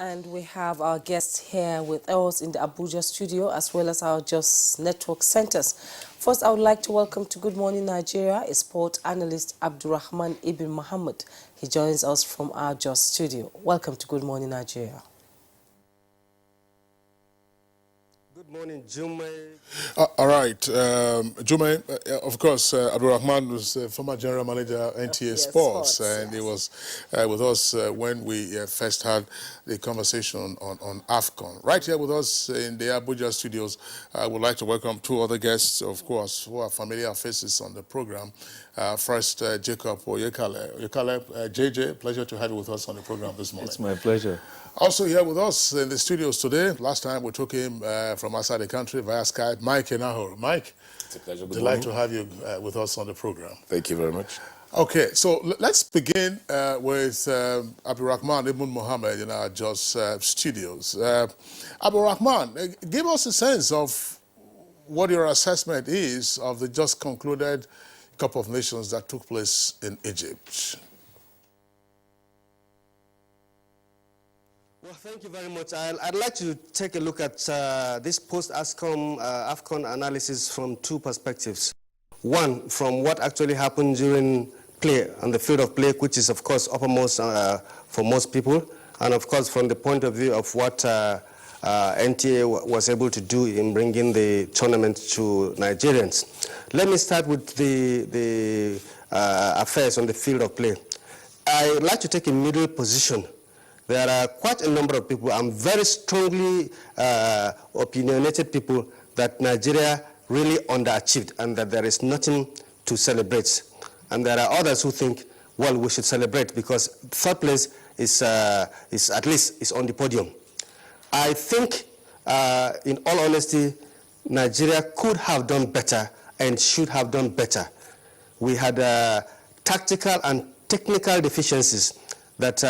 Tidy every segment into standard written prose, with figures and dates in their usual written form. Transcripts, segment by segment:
and we have our guests here with us in the Abuja studio as well as our Jos Network centers. First, I would like to welcome to Good Morning Nigeria a sport analyst, Abdurrahman Ibn Muhammad. He joins us from our Jos studio. Welcome to Good Morning Nigeria. Good morning, Jume. All right, Jume, of course, Abdurrahman was former general manager NTA Sports, and he was with us when we first had the conversation on AFCON. Right here with us in the Abuja studios, I would like to welcome two other guests, of course, who are familiar faces on the program. First, Jacob Oyekale. Oyekale, JJ, pleasure to have you with us on the program this morning. It's my pleasure. Also here with us in the studios today, last time we took him from outside the country via Skype, Mike Enahoro. Mike, it's a pleasure. Delighted to have you with us on the program. Thank you very much. Okay, so let's begin with Abdurrahman Ibn Muhammad in our Jos studios. Abdurrahman, give us a sense of what your assessment is of the just concluded Cup of Nations that took place in Egypt. Well, thank you very much. I'd like to take a look at this post-AFCON analysis from two perspectives. One, from what actually happened during play on the field of play, which is, of course, uppermost for most people, and, of course, from the point of view of what NTA was able to do in bringing the tournament to Nigerians. Let me start with the affairs on the field of play. I'd like to take a middle position. There are quite a number of people, and very strongly opinionated people, that Nigeria really underachieved and that there is nothing to celebrate. And there are others who think, well, we should celebrate because third place is at least is on the podium. I think, in all honesty, Nigeria could have done better and should have done better. We had tactical and technical deficiencies that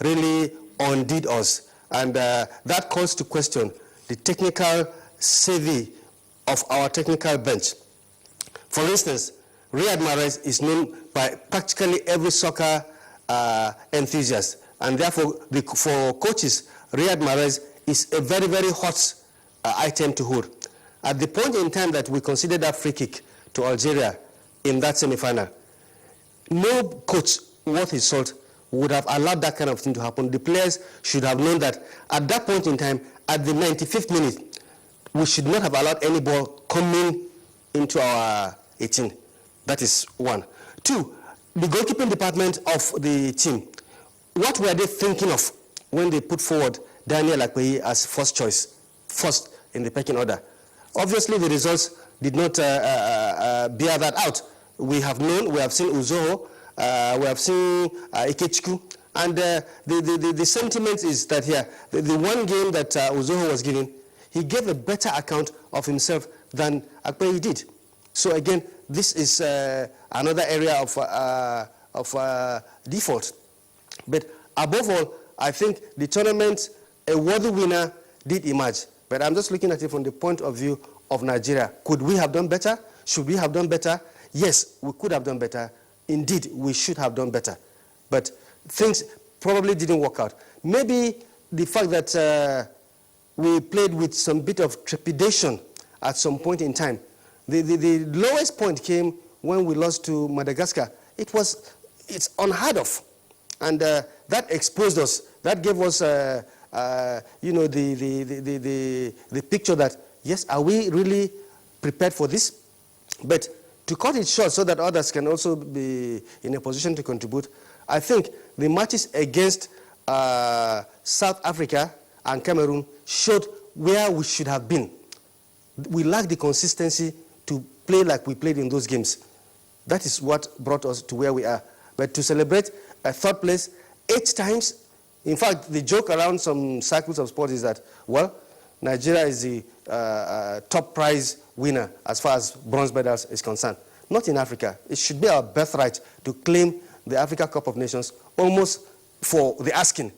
really undid us. And that calls to question the technical savvy of our technical bench. For instance, Riyad Mahrez is known by practically every soccer enthusiast. And therefore, for coaches, Riyad Mahrez is a very, very hot item to hold. At the point in time that we considered that free kick to Algeria in that semi-final, no coach worth his salt would have allowed that kind of thing to happen. The players should have known that at that point in time, at the 95th minute, we should not have allowed any ball coming into our 18. That is one. Two, the goalkeeping department of the team. What were they thinking of when they put forward Daniel Akpeyi as first choice, first in the pecking order? Obviously, the results did not bear that out. We have known, we have seen Uzoho, we have seen Ikechukwu, and the sentiment is that here, the one game that Uzoho was given, he gave a better account of himself than Akpeyi did. So again, this is another area of default. But above all, I think the tournament, a worthy winner did emerge. But I'm just looking at it from the point of view of Nigeria. Could we have done better? Should we have done better? Yes, we could have done better. Indeed, we should have done better. But things probably didn't work out. Maybe the fact that we played with some bit of trepidation at some point in time. The lowest point came when we lost to Madagascar. It's unheard of. And that exposed us. That gave us, you know, the picture that, yes, are we really prepared for this? But to cut it short so that others can also be in a position to contribute, I think the matches against South Africa and Cameroon showed where we should have been. We lacked the consistency to play like we played in those games. That is what brought us to where we are. But to celebrate a third place 8 times, in fact, the joke around some circles of sport is that, well, Nigeria is the top prize winner as far as bronze medals is concerned. Not in Africa. It should be our birthright to claim the Africa Cup of Nations almost for the asking.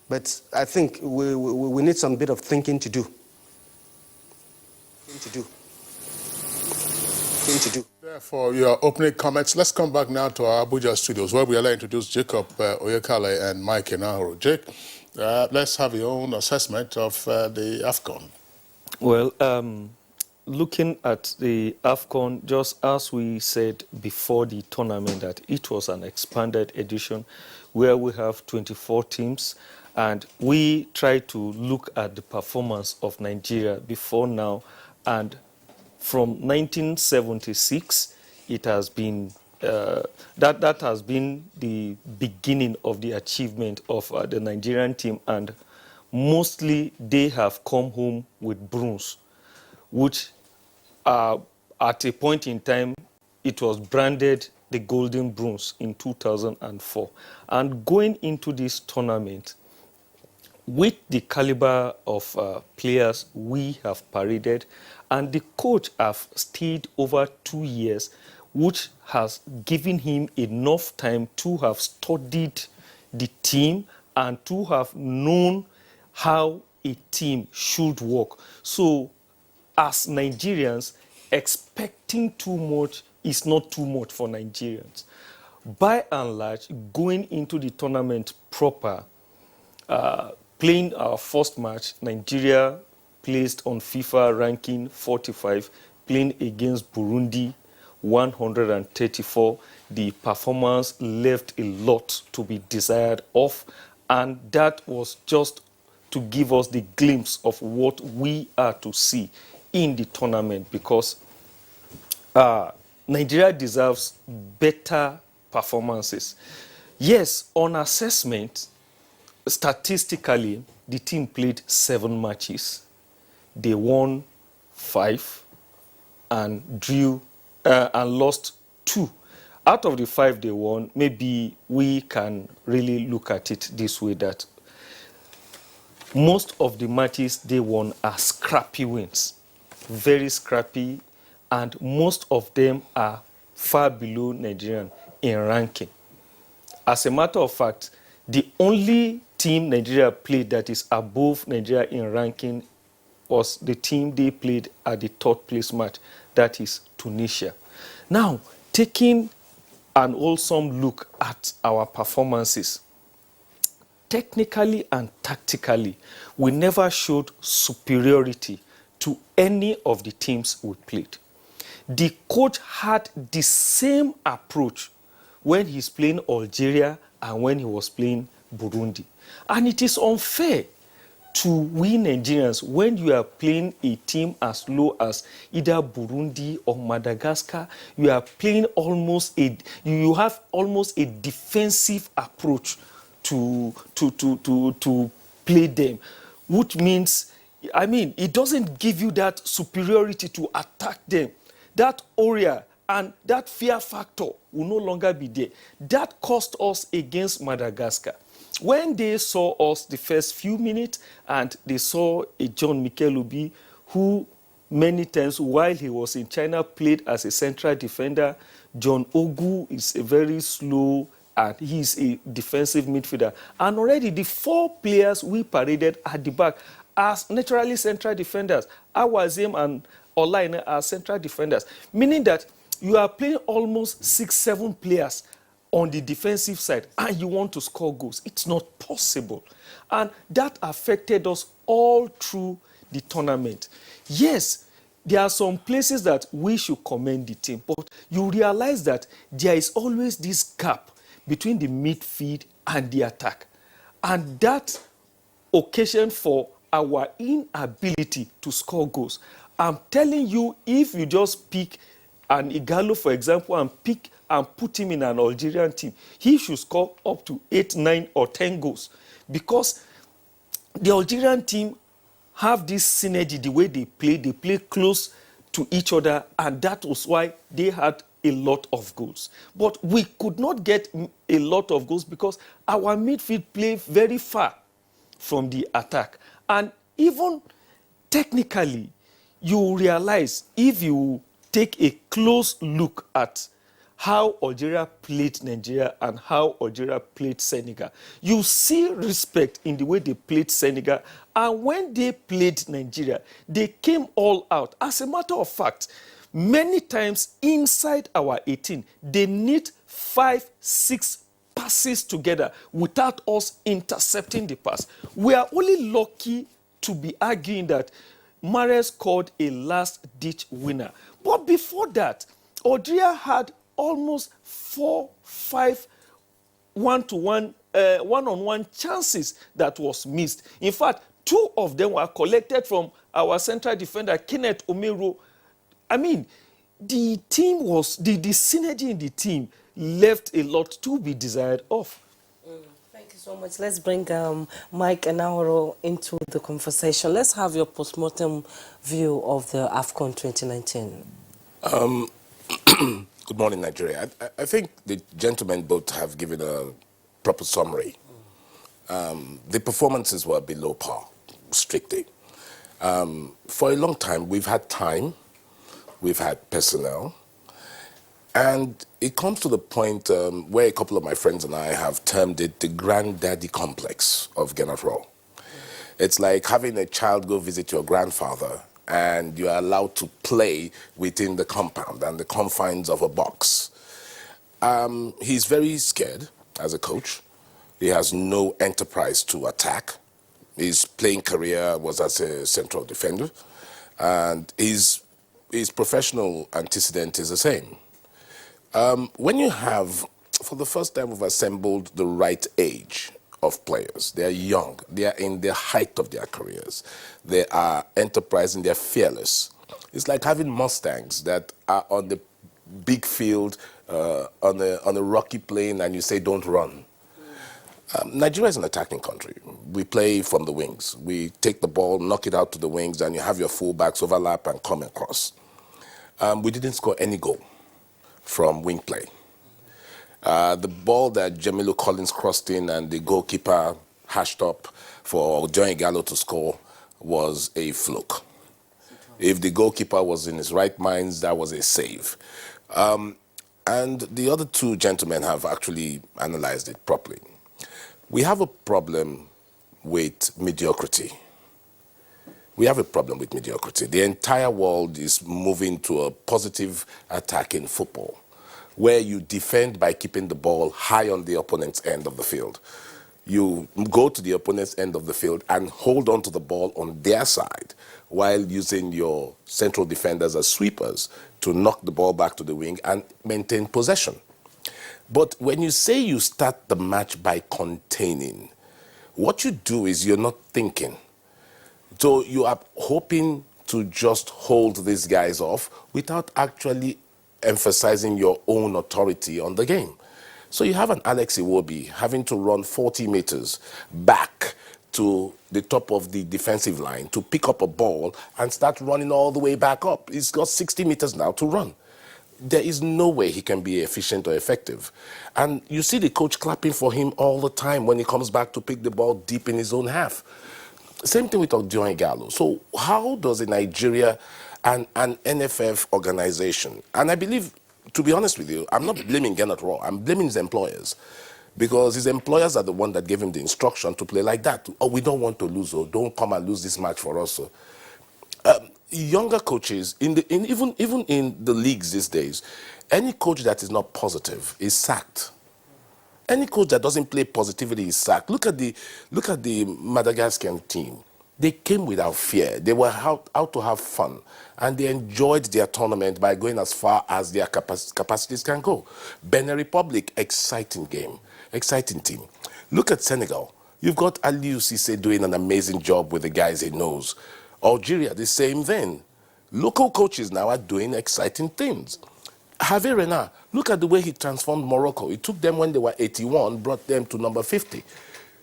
But I think we need some bit of thinking to do. For your opening comments, let's come back now to our Abuja studios where we are introduce Jacob Oyekale and Mike Enahoro. Jake, let's have your own assessment of the AFCON. Well, looking at the AFCON, just as we said before the tournament, that it was an expanded edition where we have 24 teams, and we try to look at the performance of Nigeria before now, and from 1976, it has been that has been the beginning of the achievement of the Nigerian team, and mostly they have come home with bronze, which at a point in time, it was branded the Golden Bronze in 2004. And going into this tournament, with the caliber of players we have paraded, and the coach have stayed over 2 years, which has given him enough time to have studied the team and to have known how a team should work. So, as Nigerians, expecting too much is not too much for Nigerians. By and large, going into the tournament proper, playing our first match, Nigeria placed on FIFA ranking 45, playing against Burundi 134. The performance left a lot to be desired of, and that was just to give us the glimpse of what we are to see in the tournament, because Nigeria deserves better performances. Yes, on assessment, statistically, the team played 7 matches. They won 5 and drew and lost 2. Out of the 5 they won, maybe we can really look at it this way, that most of the matches they won are scrappy wins, very scrappy, and most of them are far below Nigerian in ranking. As a matter of fact, the only team Nigeria played that is above Nigeria in ranking was the team they played at the 3rd place match, that is Tunisia. Now, taking an wholesome look at our performances, technically and tactically, we never showed superiority to any of the teams we played. The coach had the same approach when he's playing Algeria and when he was playing Burundi. And it is unfair to we Nigerians when you are playing a team as low as either Burundi or Madagascar. You are playing you have almost a defensive approach to play them, which means, it doesn't give you that superiority to attack them. That aura and that fear factor will no longer be there. That cost us against Madagascar. When they saw us the first few minutes and they saw a John Mikel Obi who many times while he was in China played as a central defender. John Ogu is a very slow and he's a defensive midfielder. And already the 4 players we paraded at the back as naturally central defenders. Awazim and Olaine are central defenders, meaning that you are playing almost 6-7 players on the defensive side and you want to score goals. It's not possible. And that affected us all through the tournament. Yes, there are some places that we should commend the team, but you realize that there is always this gap between the midfield and the attack. And that occasion for our inability to score goals. I'm telling you, if you just pick an Igalo, for example, and put him in an Algerian team, he should score up to 8, 9, or 10 goals. Because the Algerian team have this synergy, the way they play close to each other, and that was why they had a lot of goals. But we could not get a lot of goals because our midfield played very far from the attack. And even technically, you realize if you take a close look at how Algeria played Nigeria and how Algeria played Senegal, you see respect in the way they played Senegal. And when they played Nigeria, they came all out. As a matter of fact, many times inside our 18, they need 5, 6 passes together without us intercepting the pass. We are only lucky to be arguing that Mahrez scored a last-ditch winner. But before that, Algeria had almost 4-5 one-on-one chances that was missed. In fact, 2 of them were collected from our central defender, Kenneth Omero. I mean, the team was, the synergy in the team left a lot to be desired of. Thank you so much. Let's bring Mike and Naoro into the conversation. Let's have your postmortem view of the AFCON 2019. Good morning, Nigeria. I think the gentlemen both have given a proper summary. The performances were below par, strictly. For a long time, we've had time, we've had personnel, and it comes to the point where a couple of my friends and I have termed it the granddaddy complex of Gennaro Rowe. It's like having a child go visit your grandfather and you're allowed to play within the compound and the confines of a box. He's very scared as a coach. He has no enterprise to attack. His playing career was as a central defender, and his professional antecedent is the same. When you have, for the first time, we've assembled the right age of players. They are young. They are in the height of their careers. They are enterprising. They are fearless. It's like having Mustangs that are on the big field, on a rocky plain, and you say, don't run. Nigeria is an attacking country. We play from the wings. We take the ball, knock it out to the wings, and you have your fullbacks overlap and come across. We didn't score any goal from wing play. The ball that Jamilu Collins crossed in and the goalkeeper hashed up for Johnny Gallo to score was a fluke. If the goalkeeper was in his right mind, that was a save. And the other 2 gentlemen have actually analyzed it properly. We have a problem with mediocrity. We have a problem with mediocrity. The entire world is moving to a positive attack in football, where you defend by keeping the ball high on the opponent's end of the field. You go to the opponent's end of the field and hold on to the ball on their side while using your central defenders as sweepers to knock the ball back to the wing and maintain possession. But when you say you start the match by containing, what you do is you're not thinking. So you are hoping to just hold these guys off without actually emphasizing your own authority on the game. So you have an Alex Iwobi having to run 40 meters back to the top of the defensive line to pick up a ball and start running all the way back up. He's got 60 meters now to run. There is no way he can be efficient or effective. And you see the coach clapping for him all the time when he comes back to pick the ball deep in his own half. Same thing with Odion Gallo. So how does a Nigeria and an NFF organization, and I believe, to be honest with you, I'm not blaming Gennaro Rowe, I'm blaming his employers. Because his employers are the one that gave him the instruction to play like that. Oh, we don't want to lose, or don't come and lose this match for us. So. Younger coaches, even in the leagues these days, any coach that is not positive is sacked. Any coach that doesn't play positivity is sacked. Look at the Madagascar team. They came without fear. They were out to have fun, and they enjoyed their tournament by going as far as their capacities can go. Benin Republic, exciting game, exciting team. Look at Senegal. You've got Aliou Cissé doing an amazing job with the guys he knows. Algeria, the same thing. Local coaches now are doing exciting things. Hervé Renard, look at the way he transformed Morocco. He took them when they were 81, brought them to number 50.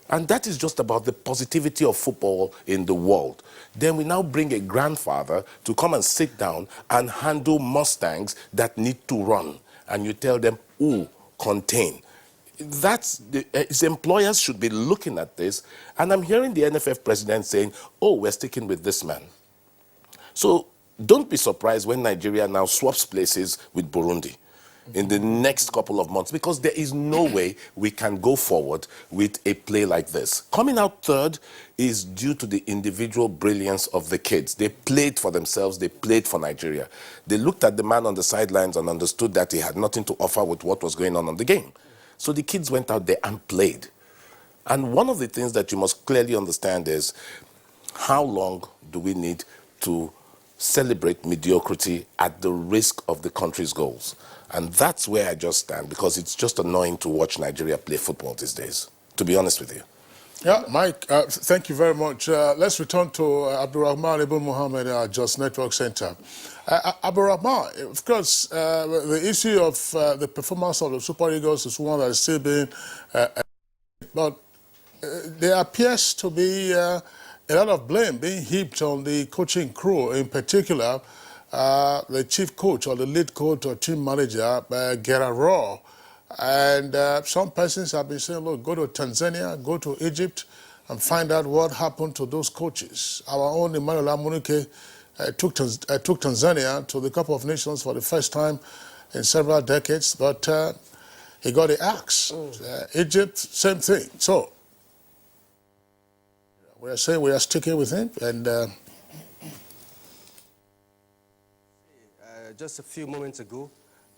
And that is just about the positivity of football in the world. Then we now bring a grandfather to come and sit down and handle Mustangs that need to run. And you tell them, ooh, contain. His employers should be looking at this, and I'm hearing the NFF president saying, oh, we're sticking with this man. So don't be surprised when Nigeria now swaps places with Burundi in the next couple of months, because there is no way we can go forward with a play like this. Coming out third is due to the individual brilliance of the kids. They played for themselves, they played for Nigeria. They looked at the man on the sidelines and understood that he had nothing to offer with what was going on the game. So the kids went out there and played. And one of the things that you must clearly understand is how long do we need to celebrate mediocrity at the risk of the country's goals? And that's where I just stand, because it's just annoying to watch Nigeria play football these days, to be honest with you. Yeah, Mike, thank you very much. Let's return to Abdurrahman Ibn Mohammed at our Just Network Center. Abdurrahman, of course, the issue of the performance of the Super Eagles is one that is still being, but there appears to be a lot of blame being heaped on the coaching crew, in particular, the chief coach or the lead coach or team manager, Gerard Raw. And some persons have been saying, look, go to Tanzania, go to Egypt, and find out what happened to those coaches. Our own Emmanuel Amunike took Tanzania to the Cup of Nations for the first time in several decades, but he got the axe. Egypt, same thing. So we are saying we are sticking with him, and just a few moments ago,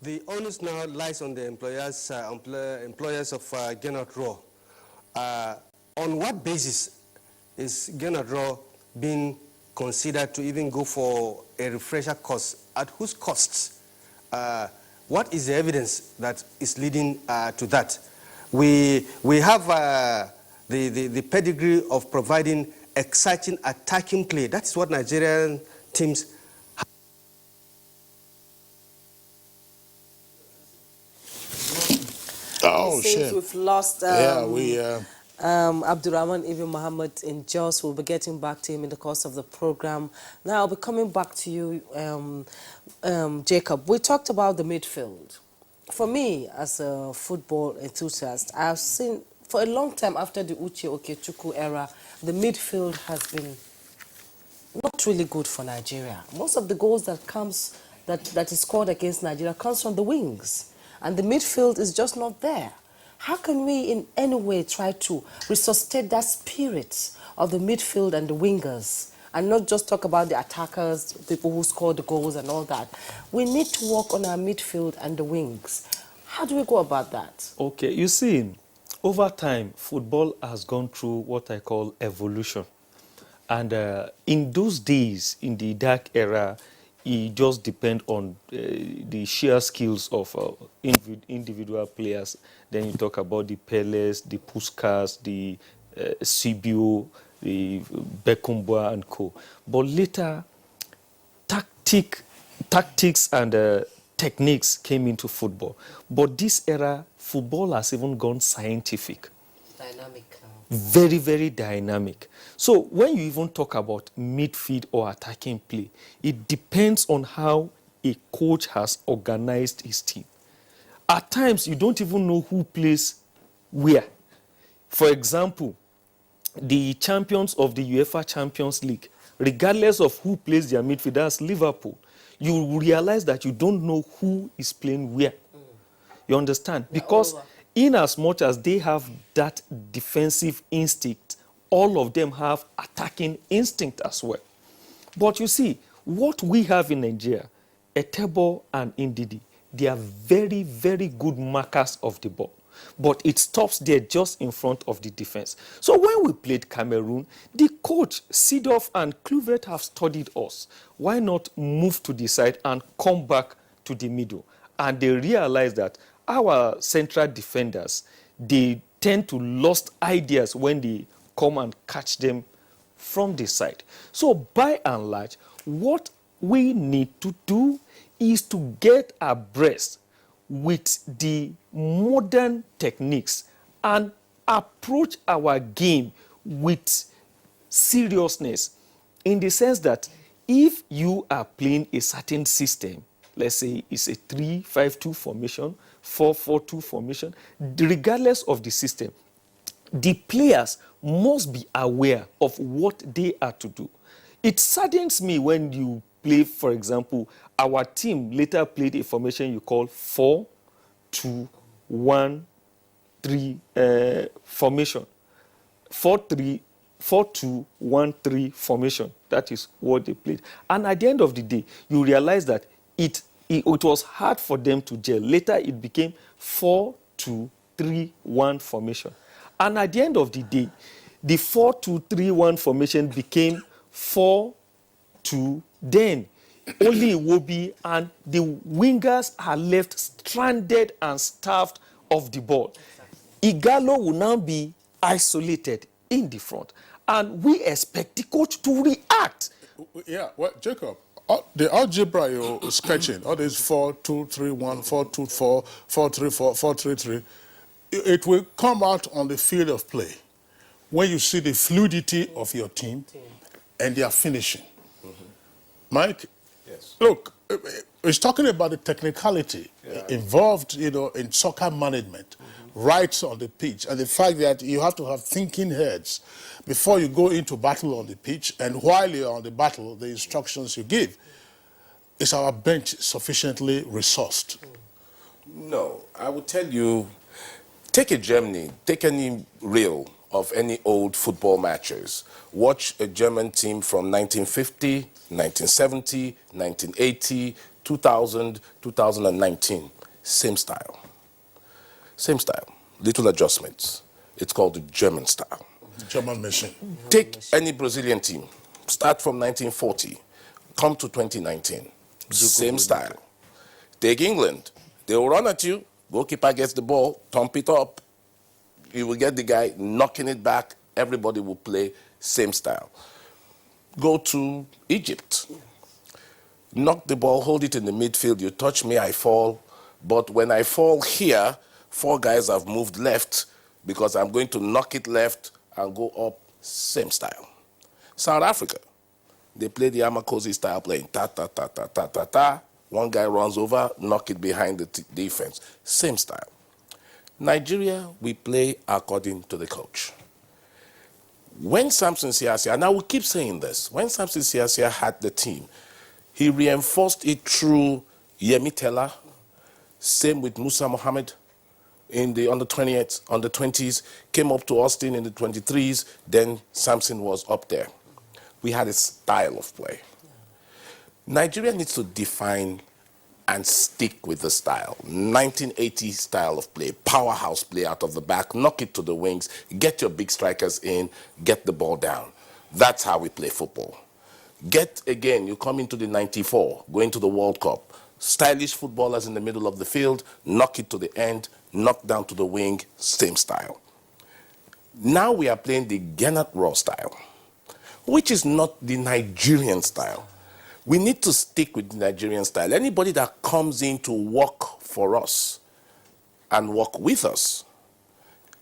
the onus now lies on the employers of Gennard Raw. On what basis is Gennard Raw being considered to even go for a refresher course? At whose costs? What is the evidence that is leading to that? We have the pedigree of providing exciting attacking play. That's what Nigerian teams have. oh, shit. We've lost Abdurrahman Ibn Mohammed in Jos. We'll be getting back to him in the course of the program. Now, I'll be coming back to you, Jacob. We talked about the midfield. For me, as a football enthusiast, I've seen for a long time after the Uche Okechukwu era, the midfield has been not really good for Nigeria. Most of the goals that is scored against Nigeria comes from the wings, and the midfield is just not there. How can we in any way try to resuscitate that spirit of the midfield and the wingers, and not just talk about the attackers, people who score the goals and all that? We need to work on our midfield and the wings. How do we go about that? Okay, you see, over time, football has gone through what I call evolution. And in those days, in the dark era, it just depends on the sheer skills of individual players. Then you talk about the Peles, the Puskas, the Sibio, the Bekumba and co. But later, tactics and techniques came into football. But this era, football has even gone scientific. Dynamic now. Very, very dynamic. So when you even talk about midfield or attacking play, it depends on how a coach has organized his team. At times, you don't even know who plays where. For example, the champions of the UEFA Champions League, regardless of who plays their midfield, that's Liverpool, you realize that you don't know who is playing where. You understand? Because in as much as they have that defensive instinct, all of them have attacking instinct as well. But you see, what we have in Nigeria, Etebo and Ndidi, they are very, very good markers of the ball. But it stops there just in front of the defense. So when we played Cameroon, the coach, Seedorf and Kluivert have studied us. Why not move to the side and come back to the middle? And they realize that our central defenders, they tend to lost ideas when they come and catch them from the side. So by and large, what we need to do is to get abreast with the modern techniques and approach our game with seriousness, in the sense that if you are playing a certain system, let's say it's a 3-5-2 formation, 4-4-2 formation, regardless of the system, the players must be aware of what they are to do. It saddens me when you play, for example, our team later played a formation you call 4-2-1-3 formation. 4-2-1-3 formation. That is what they played. And at the end of the day, you realize that it was hard for them to gel. Later, it became 4-2-3-1. 4-2-3-1 formation. And at the end of the day, the 4-2-3-1 formation became 4-2. Then only Iwobi and the wingers are left stranded and starved of the ball. Igalo will now be isolated in the front. And we expect the coach to react. Yeah, well, Jacob, the algebra you're sketching, all these 4-2-3-1, 4-2-4, 4-3-4, 4-3-3, it will come out on the field of play when you see the fluidity of your team and their finishing. Mike, Yes. look, it's talking about the technicality involved, in soccer management, right on the pitch, and the fact that you have to have thinking heads before you go into battle on the pitch, and while you're on the battle, the instructions you give. Is our bench sufficiently resourced? No, I would tell you, take a Germany, take any reel of any old football matches. Watch a German team from 1950, 1970, 1980, 2000, 2019. Same style. Same style. Little adjustments. It's called the German style. German machine. Take any Brazilian team. Start from 1940. Come to 2019. Same style. Take England. They will run at you. Goalkeeper gets the ball, thump it up. You will get the guy knocking it back. Everybody will play same style. Go to Egypt. Knock the ball, hold it in the midfield. You touch me, I fall. But when I fall here, 4 guys have moved left because I'm going to knock it left and go up. Same style. South Africa. They play the Amakosi style playing. Ta-ta-ta-ta-ta-ta-ta. One guy runs over, knock it behind the defense. Same style. Nigeria, we play according to the coach. When Samson Siasia, and I will keep saying this, when Samson Siasia had the team, he reinforced it through Yemi Tella, same with Musa Mohammed in the under 20s, came up to Austin in the 23s, then Samson was up there. We had a style of play. Nigeria needs to define and stick with the style. 1980 style of play, powerhouse play out of the back, knock it to the wings, get your big strikers in, get the ball down. That's how we play football. You come into the 94, going to the World Cup, stylish footballers in the middle of the field, knock it to the end, knock down to the wing, same style. Now we are playing the Gennett Raw style, which is not the Nigerian style. We need to stick with the Nigerian style. Anybody that comes in to work for us and work with us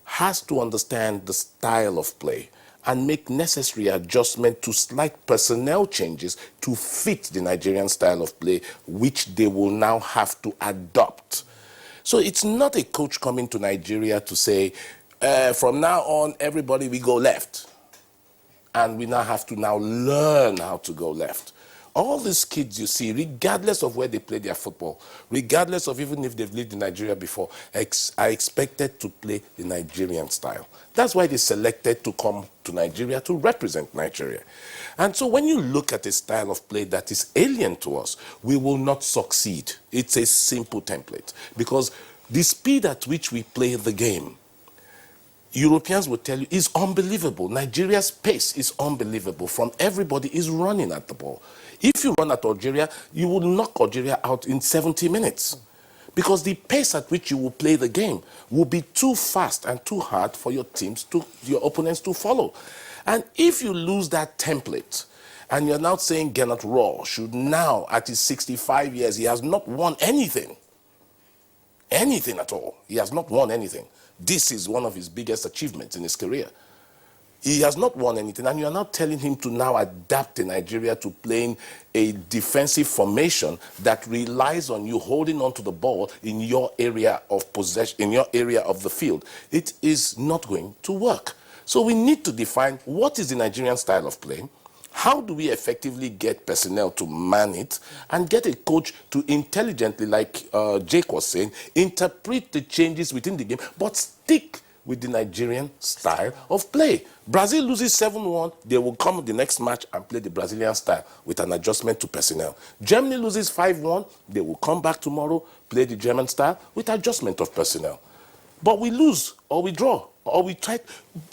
has to understand the style of play and make necessary adjustment to slight personnel changes to fit the Nigerian style of play, which they will now have to adopt. So it's not a coach coming to Nigeria to say, from now on, everybody, we go left. And we now have to now learn how to go left. All these kids you see, regardless of where they play their football, regardless of even if they've lived in Nigeria before, are expected to play the Nigerian style. That's why they selected to come to Nigeria to represent Nigeria. And so when you look at a style of play that is alien to us, we will not succeed. It's a simple template. Because the speed at which we play the game, Europeans will tell you, is unbelievable. Nigeria's pace is unbelievable. From everybody is running at the ball. If you run at Algeria, you will knock Algeria out in 70 minutes. Because the pace at which you will play the game will be too fast and too hard for your opponents to follow. And if you lose that template, and you're now saying Gennett Raw should now, at his 65 years, he has not won anything. Anything at all. He has not won anything. This is one of his biggest achievements in his career. He has not won anything, and you are now telling him to now adapt in Nigeria to playing a defensive formation that relies on you holding on to the ball in your area of possession, in your area of the field. It is not going to work. So we need to define what is the Nigerian style of play, how do we effectively get personnel to man it, and get a coach to intelligently, like Jake was saying, interpret the changes within the game, but stick with the Nigerian style of play. Brazil loses 7-1, they will come the next match and play the Brazilian style with an adjustment to personnel. Germany loses 5-1, they will come back tomorrow, play the German style with adjustment of personnel. but we lose or we draw or we try.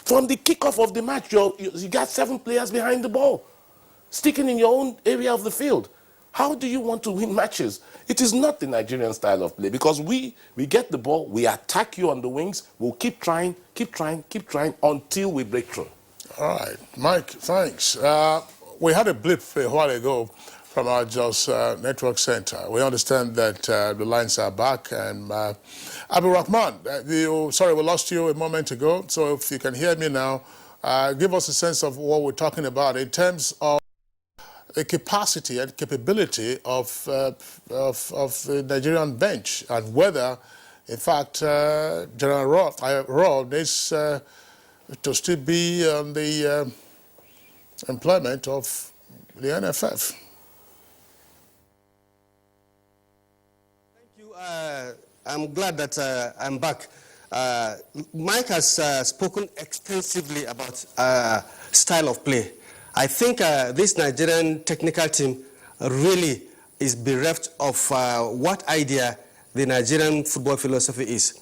From the kickoff of the match, you got 7 players behind the ball, sticking in your own area of the field. How do you want to win matches? It is not the Nigerian style of play, because we get the ball, we attack you on the wings, we'll keep trying until we break through. All right, Mike, thanks. We had a blip a while ago from our Jos Network Center. We understand that the lines are back, and Abdul Rahman, sorry, we lost you a moment ago, so if you can hear me now, give us a sense of what we're talking about in terms of the capacity and capability of the Nigerian bench, and whether, in fact, General Raw needs to still be on the employment of the NFF. Thank you. I'm glad that I'm back. Mike has spoken extensively about style of play. I think this Nigerian technical team really is bereft of what idea the Nigerian football philosophy is.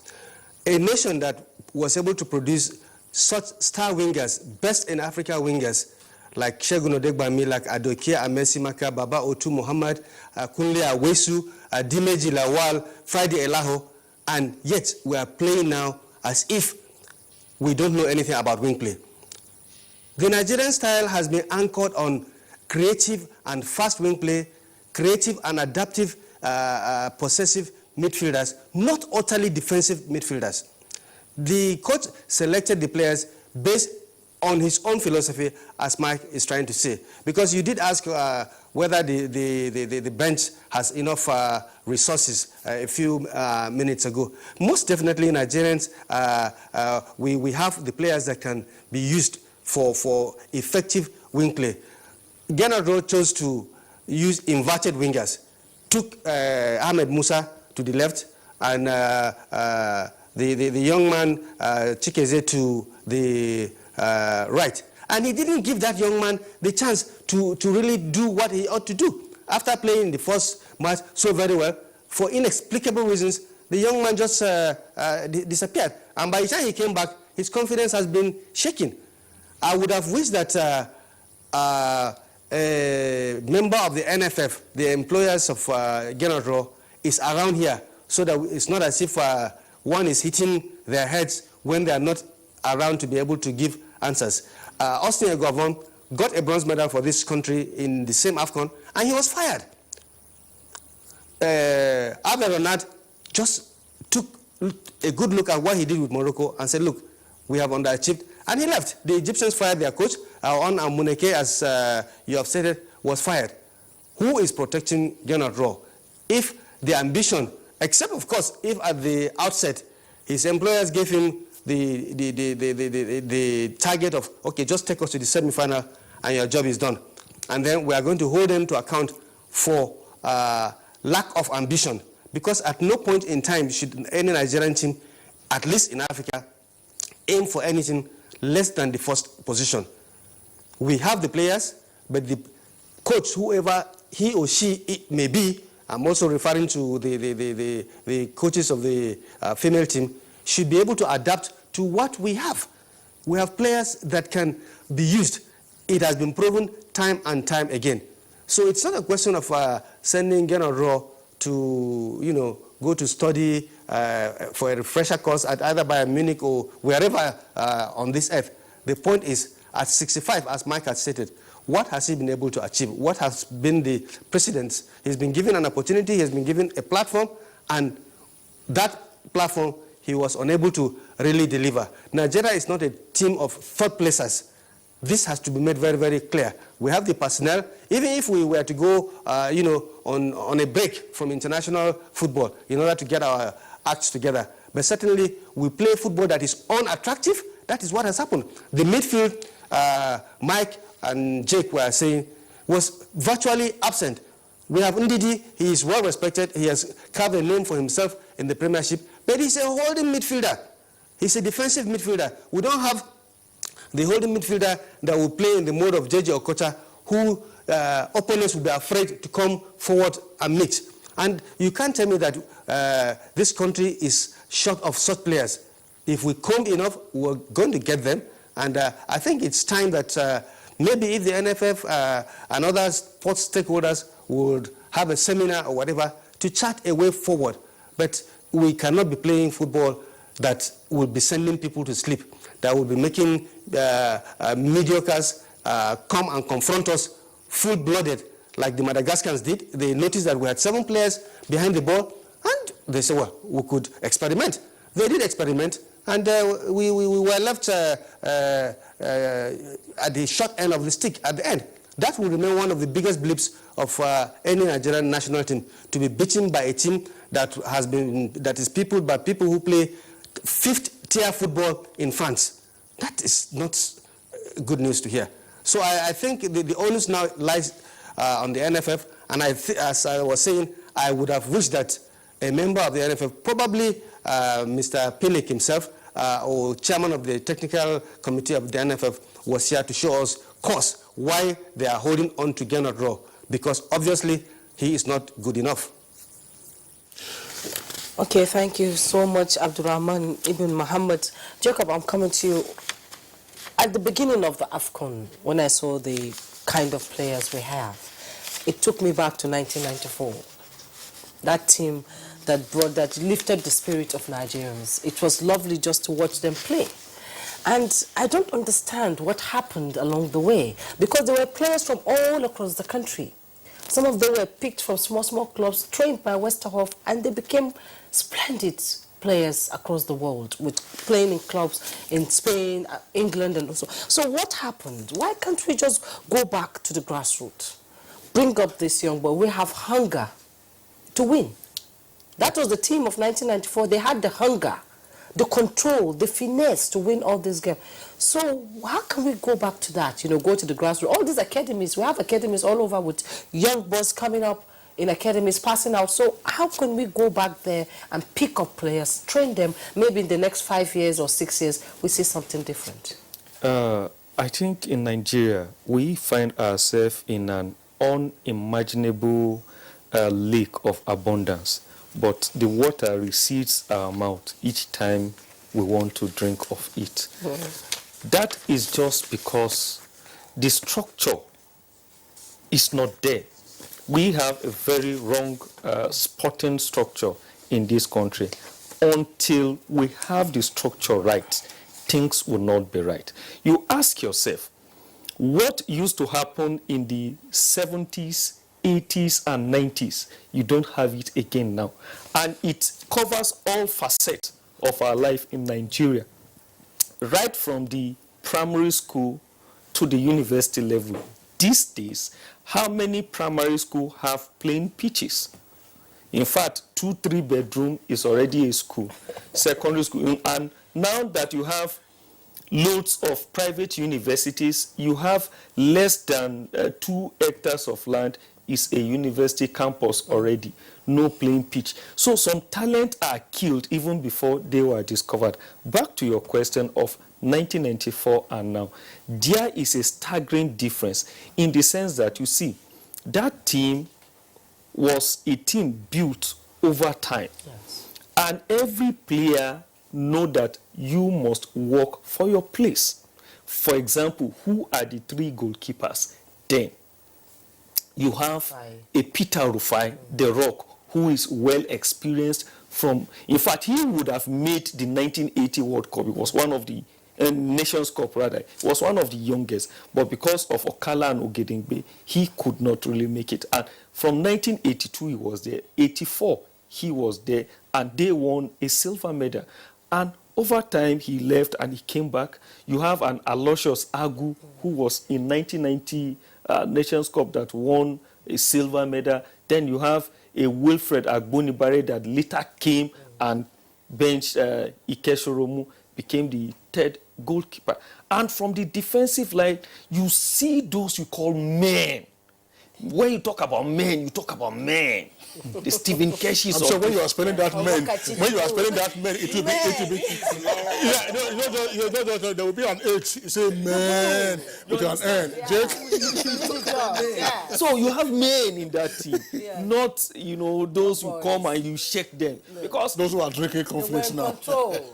A nation that was able to produce such star wingers, best in Africa wingers, like Segun Odegbami, like Adokia Amesi Maka, Baba Otu Muhammad, Kunle Awesu, Dimeji Lawal, Friday Elaho, and yet we are playing now as if we don't know anything about wing play. The Nigerian style has been anchored on creative and fast wing play, creative and adaptive possessive midfielders, not utterly defensive midfielders. The coach selected the players based on his own philosophy, as Mike is trying to say. Because you did ask whether the bench has enough resources a few minutes ago. Most definitely, Nigerians, we have the players that can be used for effective wing play. General chose to use inverted wingers, took Ahmed Musa to the left, and the young man Chikeze to the right. And he didn't give that young man the chance to really do what he ought to do. After playing the first match so very well, for inexplicable reasons, the young man just disappeared. And by the time he came back, his confidence has been shaken. I would have wished that a member of the NFF, the employers of General, is around here, so that it's not as if one is hitting their heads when they are not around to be able to give answers. Austin Eguavoen got a bronze medal for this country in the same AFCON, and he was fired. Abel Ronald just took a good look at what he did with Morocco and said, look, we have underachieved, and he left. The Egyptians fired their coach. On Amuneke, as you have said it, was fired. Who is protecting General Raw? If the ambition, except of course, if at the outset his employers gave him the target of, okay, just take us to the semi-final and your job is done. And then we are going to hold them to account for lack of ambition, because at no point in time should any Nigerian team, at least in Africa, aim for anything less than the first position. We have the players, but the coach, whoever he or she it may be, I'm also referring to the coaches of the female team, should be able to adapt to what we have. We have players that can be used. It has been proven time and time again. So it's not a question of sending General Raw to, go to study for a refresher course at either Bayern Munich or wherever on this earth. The point is, at 65, as Mike has stated, what has he been able to achieve? What has been the precedence? He's been given an opportunity, he has been given a platform, and that platform he was unable to really deliver. Nigeria is not a team of third placers. This has to be made very, very clear. We have the personnel. Even if we were to go, on a break from international football in order to get our acts together, but certainly we play football that is unattractive. That is what has happened. The midfield, Mike and Jake were saying, was virtually absent. We have Ndidi. He is well respected. He has carved a name for himself in the Premiership, but he's a holding midfielder. He's a defensive midfielder. We don't have the holding midfielder that will play in the mode of JJ Okocha, who opponents will be afraid to come forward and meet. And you can't tell me that this country is short of such players. If we comb enough, we're going to get them. And I think it's time that maybe if the NFF and other sports stakeholders would have a seminar or whatever to chart a way forward. But we cannot be playing football that will be sending people to sleep, that will be making mediocres come and confront us full-blooded, like the Madagascans did. They noticed that we had 7 players behind the ball, and they said, well, we could experiment. They did experiment, and we were left at the short end of the stick at the end. That will remain one of the biggest blips of any Nigerian national team, to be beaten by a team that is peopled by people who play 5th-tier football in France. That is not good news to hear. So I think the onus now lies on the NFF, and as I was saying, I would have wished that a member of the NFF, probably Mr. Pinnick himself, or chairman of the technical committee of the NFF, was here to show us cause why they are holding on to Gernot Rohr, because obviously he is not good enough. Okay, thank you so much, Abdurrahman Ibn Muhammad. Jacob, I'm coming to you. At the beginning of the AFCON, when I saw the kind of players we have, it took me back to 1994. That team that lifted the spirit of Nigerians. It was lovely just to watch them play. And I don't understand what happened along the way, because there were players from all across the country. Some of them were picked from small clubs, trained by Westerhoff, and they became splendid players across the world, with playing in clubs in Spain, England, and also. So what happened? Why can't we just go back to the grassroots? Bring up this young boy. We have hunger to win. That was the team of 1994. They had the hunger, the control, the finesse to win all these games. So how can we go back to that? You know, go to the grassroots. All these academies, we have academies all over with young boys coming up in academies, passing out. So how can we go back there and pick up players, train them? Maybe in the next 5 years or 6 years, we see something different. I think in Nigeria, we find ourselves in an unimaginable lake of abundance. But the water recedes our mouth each time we want to drink of it. That is just because the structure is not there. We have a very wrong sporting structure in this country. Until we have the structure right, things will not be right. You ask yourself, what used to happen in the 70s, 80s and 90s, you don't have it again now. And it covers all facets of our life in Nigeria, right from the primary school to the university level. These days, how many primary schools have playing pitches? In fact, 2-3 bedroom is already a school, secondary school. And now that you have loads of private universities, you have less than 2 hectares of land is a university campus already, no playing pitch. So some talent are killed even before they were discovered. Back to your question of 1994 and now, there is a staggering difference in the sense that, you see, that team was a team built over time. Yes. And every player know that you must work for your place. For example, who are the 3 goalkeepers? Then you have a Peter Rufai, the Rock, who is well experienced from, in fact, he would have made the 1980 World Cup. It was one of the Nations Cup, rather. It was one of the youngest. But because of Okala and Ogedengbe, he could not really make it. And from 1982, he was there. 84, he was there. And they won a silver medal. And over time, he left and he came back. You have an Aloysius Agu, who was in 1990 Nations Cup that won a silver medal. Then you have a Wilfred Agbonibare that later came and benched Ikeshoromu, became the 3rd goalkeeper. And from the defensive line, you see those you call men. When you talk about men, you talk about men. The Stephen Keshis. I'm sure when you are spelling that men, it will be. Yeah, there will be an H. You say man with an N. Jake. So you have men in that team, not those who come and you shake them, because those who are drinking conflicts now.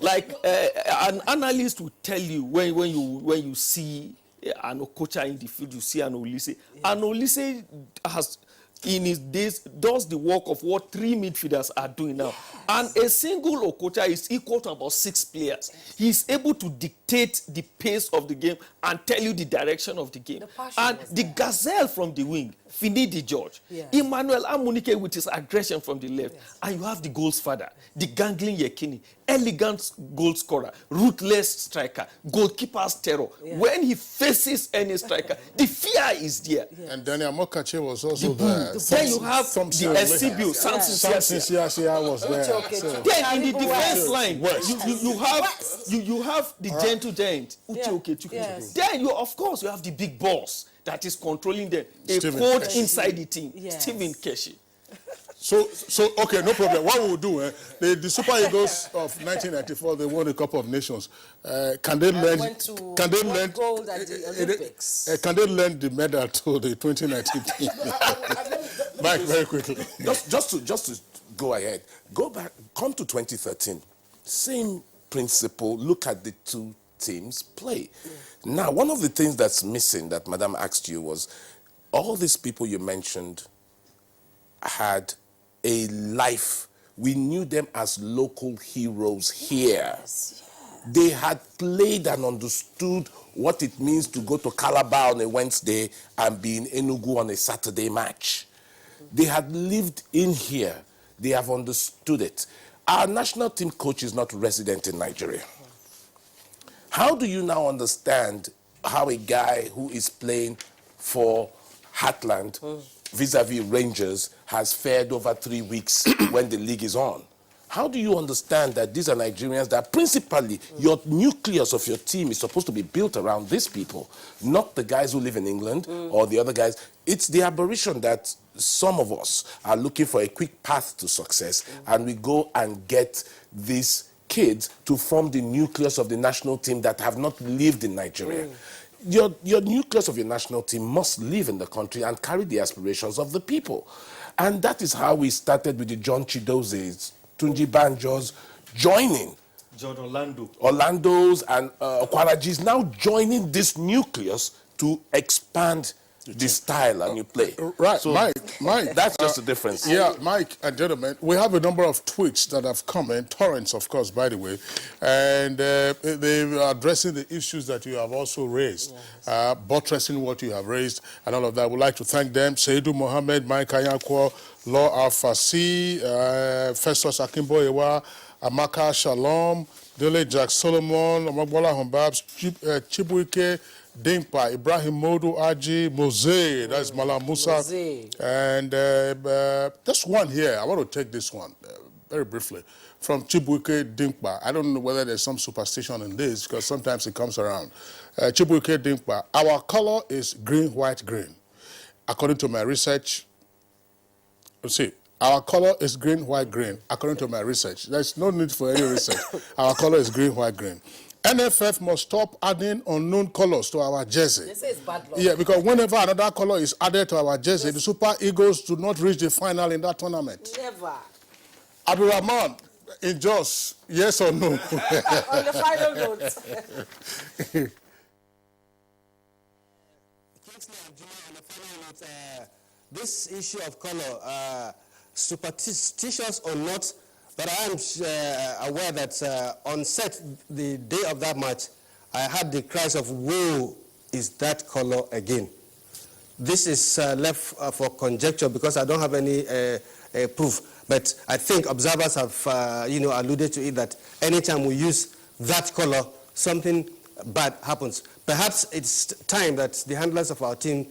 Like an analyst will tell you when you see an Okocha in the field, you see an Olise. An Olise has, in his days, does the work of what 3 midfielders are doing now. And a single Okocha is equal to about 6 players. He's able to dictate the pace of the game and tell you the direction of the game. And the gazelle from the wing, Finidi George, Emmanuel Amunike with his aggression from the left, and you have the goals father, the gangling Yekini, elegant goal scorer, ruthless striker, goalkeeper's terror. When he faces any striker, the fear is there. And Daniel Mokache was also there. Then you have the Esibio, Samson Siasia was there. Then in the defense line, you have the gentle giant, Uche Okechukwu. Then you have the big boss that is controlling them, a coach inside the team, Stephen Keshi. So okay, no problem. What we'll do, the Super Eagles of 1994, they won a Cup of Nations. Can they lend gold at the Olympics? Can they lend the medal to the 2019 team? Mike, very quickly. Just to go ahead, come to 2013. Same principle. Look at the two teams play. Now, one of the things that's missing that Madam asked you was all these people you mentioned had a life. We knew them as local heroes here. They had played and understood what it means to go to Calabar on a Wednesday and be in Enugu on a Saturday match. They had lived in here. They have understood it. Our national team coach is not resident in Nigeria. How do you now understand how a guy who is playing for Heartland vis-a-vis Rangers has fared over 3 weeks when the league is on? How do you understand that these are Nigerians that principally your nucleus of your team is supposed to be built around these people, not the guys who live in England or the other guys? It's the aberration that some of us are looking for a quick path to success and we go and get these kids to form the nucleus of the national team that have not lived in Nigeria. Your nucleus of your national team must live in the country and carry the aspirations of the people. And that is how we started with the John Chidozes, Tunji Banjos joining. John Orlando's and Okwarajis now joining this nucleus to expand the style and you play. Right, so Mike. That's just the difference. Yeah, Mike and gentlemen, we have a number of tweets that have come in, torrents, of course, by the way, and they are addressing the issues that you have also raised, buttressing what you have raised and all of that. We'd like to thank them. Seidu Mohammed, Mike Ayankwo, Law Al-Fasi, Festus Akimboyewa, Amaka Shalom, Dele Jack Solomon, Omagbola Humbabs, Chibuike, Dimpa, Ibrahim Modu Aji, Mose, that's Malam Musa. And this one here, I want to take this one very briefly. From Chibuike Dimpa. I don't know whether there's some superstition in this because sometimes it comes around. Chibuike Dimpa, our color is green, white, green. According to my research, let's see. Our color is green, white, green, according to my research. There's no need for any research. Our color is green, white, green. NFF must stop adding unknown colors to our jersey. They say it's bad luck. Yeah, because whenever another color is added to our jersey, the Super Eagles do not reach the final in that tournament. Never. Abdurrahman, in Jos, yes or no? On the final note. This issue of color, superstitious or not, but I am aware that on set, the day of that match, I had the cries of, woe, is that color again? This is left for conjecture because I don't have any proof. But I think observers have, alluded to it that anytime we use that color, something bad happens. Perhaps it's time that the handlers of our team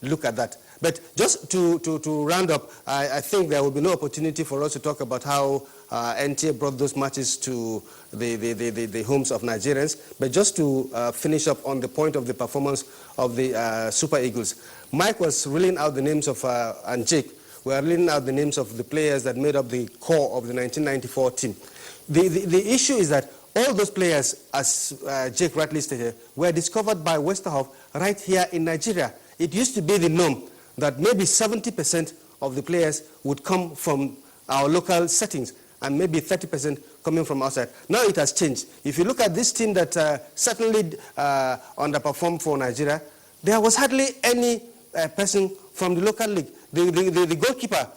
look at that. But just to round up, I think there will be no opportunity for us to talk about how NTA brought those matches to the homes of Nigerians. But just to finish up on the point of the performance of the Super Eagles, Mike was reeling out the names of, and Jake were reeling out the names of the players that made up the core of the 1994 team. The issue is that all those players, as Jake rightly stated, were discovered by Westerhoff right here in Nigeria. It used to be the norm that maybe 70% of the players would come from our local settings and maybe 30% coming from outside. Now it has changed. If you look at this team that certainly underperformed for Nigeria, there was hardly any person from the local league. The goalkeeper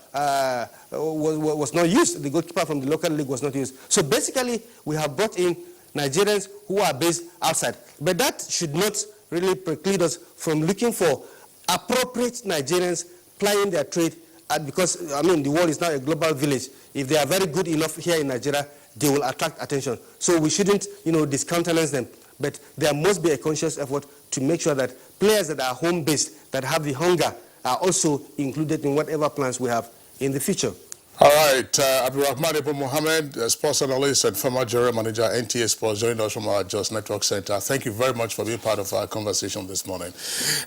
was not used. The goalkeeper from the local league was not used. So basically, we have brought in Nigerians who are based outside. But that should not really preclude us from looking for appropriate Nigerians plying their trade, because, I mean, the world is now a global village. If they are very good enough here in Nigeria, they will attract attention. So we shouldn't, discountenance them. But there must be a conscious effort to make sure that players that are home-based, that have the hunger, are also included in whatever plans we have in the future. All right, Abdurrahman Ibn Mohammed, sports analyst and former general manager, NTA Sports, joined us from our Just Network Center. Thank you very much for being part of our conversation this morning.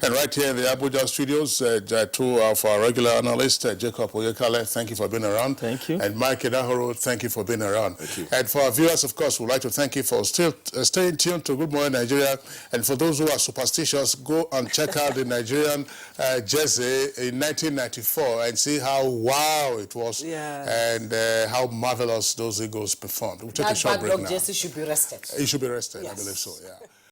And right here in the Abuja studios, two of our regular analysts, Jacob Oyekale, thank you for being around. Thank you. And Mike Edahoro, thank you for being around. Thank you. And for our viewers, of course, we'd like to thank you for still staying tuned to Good Morning Nigeria. And for those who are superstitious, go and check out the Nigerian jersey in 1994 and see how wow it was. Yeah. And how marvelous those Eagles performed. We'll take a short break now. That jersey should be rested. It should be rested, Yes. I believe so, yeah.